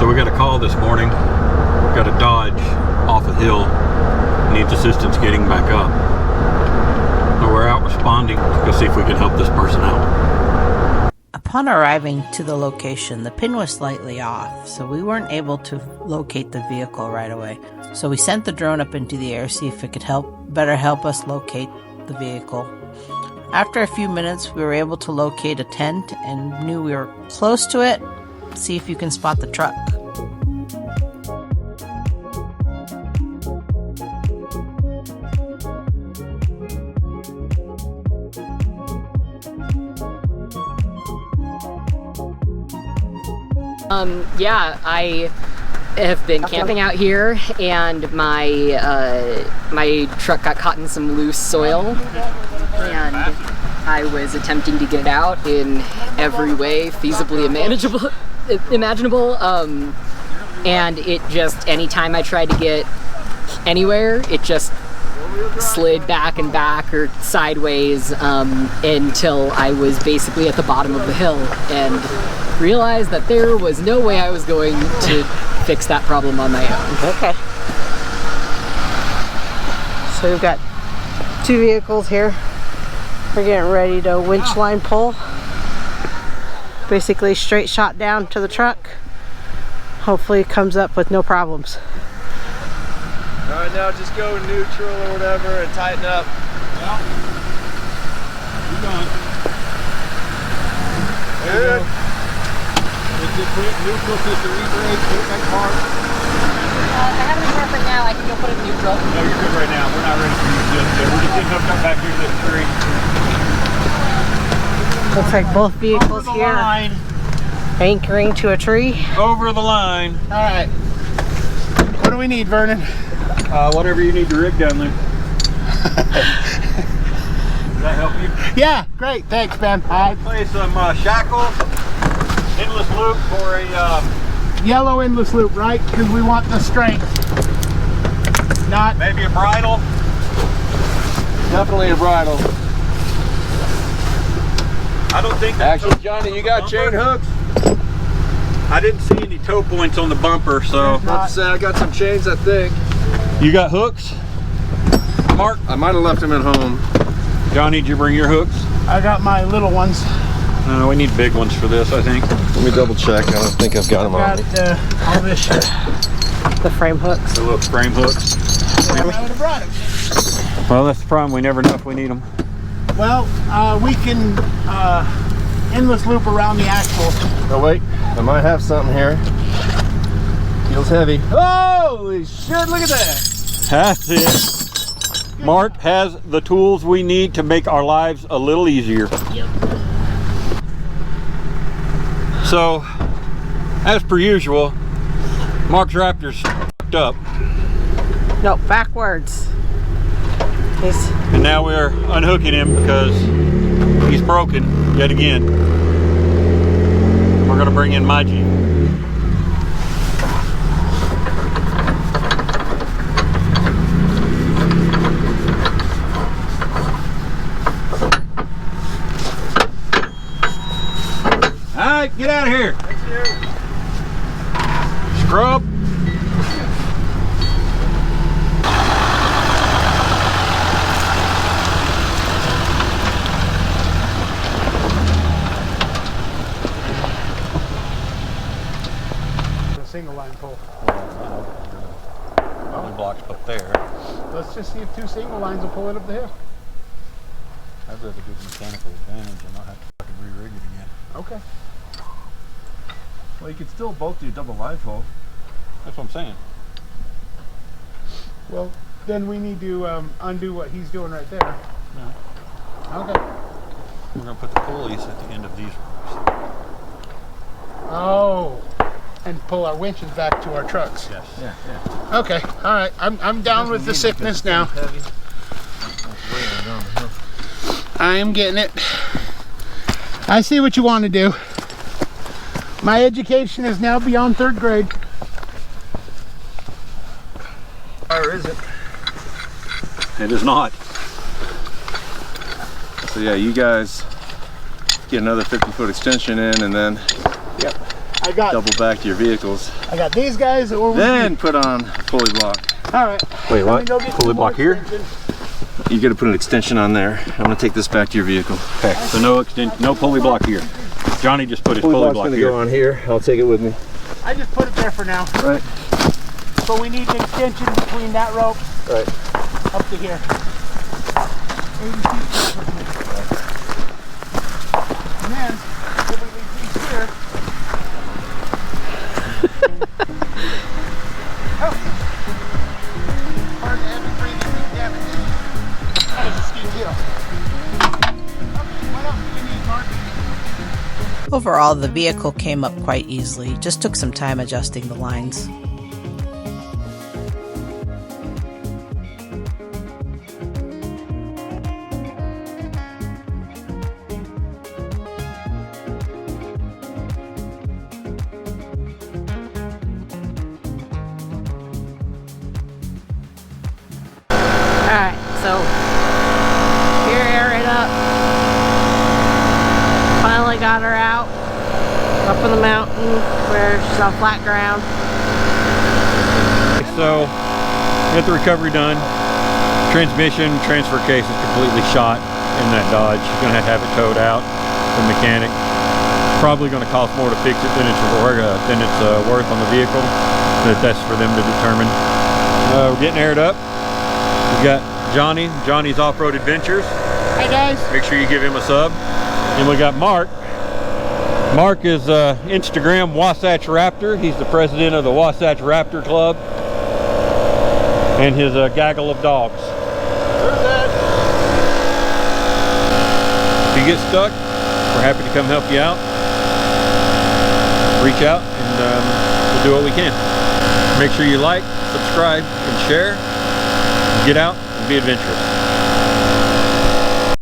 So we got a call this morning. Got a Dodge off a hill. Needs assistance getting back up. So we're out responding to go see if we can help this person out. Upon arriving to the location, the pin was slightly off, so we weren't able to locate the vehicle right away. So we sent the drone up into the air to see if it could better help us locate the vehicle. After a few minutes, we were able to locate a tent and knew we were close to it. See if you can spot the truck. Yeah, I have been camping out here, and my truck got caught in some loose soil, and I was attempting to get it out in every way feasibly imaginable, and it just, anytime I tried to get anywhere, it just slid back and back or sideways until I was basically at the bottom of the hill, and realized that there was no way I was going to fix that problem on my own. Okay. So we've got two vehicles here. We're getting ready to winch line pull. Basically straight shot down to the truck. Hopefully it comes up with no problems. Alright, now just go neutral or whatever and tighten up. Yeah. Keep going. Good. Is it quick neutral to the rebrake? Put it back hard. I have it in park right now. I can go put it in neutral. No, you're good right now. We're not ready for you just yet. We're just getting hooked up back here to the tree. Looks like both vehicles Over the here line. anchoring to a tree. Over the line. Alright. What do we need, Vernon? Whatever you need to rig down there. Does that help you? Yeah, great. Thanks, Ben. Alright. Play some shackles, endless loop for a Yellow endless loop, right? Because we want the strength. Not maybe a bridle. definitely a bridle. I don't think that's Actually, Johnny, you got chain hooks? I didn't see any toe points on the bumper, so. About to say I got some chains, I think. You got hooks? Mark? I might have left them at home. Johnny, did you bring your hooks? I got my little ones. No, we need big ones for this, I think. Let me double check. I don't think I've got them on. Got all this shit. The frame hooks. The little frame hooks. I would have brought them. Well, that's the problem. We never know if we need them. Well, we can endless loop around the axle. Oh wait, I might have something here. Feels heavy. Holy shit, look at that! That's it. Mark has the tools we need to make our lives a little easier. Yep. So, as per usual, Mark's Raptor's fucked up. No, backwards. And now we're unhooking him because he's broken yet again. We're gonna bring in my Jeep. All right, get out of here. Scrub. Single line pull. Only blocks up there. Let's just see if two single lines will pull it up the hill. I'd rather do the mechanical advantage and not have to fucking re-rig it again. Okay. Well, you could still both do double line pull. That's what I'm saying. Well, then we need to undo what he's doing right there. No. Okay. We're gonna put the pulleys at the end of these ropes. Oh. And pull our winches back to our trucks. Yes. Yeah. Okay. All right. I'm down with the sickness now. I am getting it. I see what you want to do. My education is now beyond 3rd grade. Or is it? It is not. So yeah, you guys get another 50-foot extension in, and then Yep. I got double back to your vehicles. I got these guys, or Then put on a pulley block. all right. Wait, what? Pulley block here? You got to put an extension on there. I'm gonna take this back to your vehicle. Okay, so no pulley block here. Johnny just put his pulley block gonna here. go on here. I'll take it with me. I just put it there for now. Right. So we need an extension between that rope Right. up to here. 80 feet. And then if we leave these here. Oh. Hard to have to bring anything damaged. That was a steep hill. Okay, what else do we need, Mark? Overall, the vehicle came up quite easily. Just took some time adjusting the lines. Alright, so here, air it up. Finally got her out. Up in the mountain where she's on flat ground. So, get the recovery done. Transmission, transfer case is completely shot in that Dodge. You're gonna have it towed out. The mechanic. Probably gonna cost more to fix it than it's worth on the vehicle. But that's for them to determine. We're getting aired up. We got Johnny's Off-Road Adventures. Hi guys. Make sure you give him a sub. And we got Mark. Mark is Instagram Wasatch Raptor. He's the president of the Wasatch Raptor Club. And his gaggle of dogs. If you get stuck, we're happy to come help you out. Reach out and we'll do what we can. Make sure you like, subscribe, and share. Get out and be adventurous.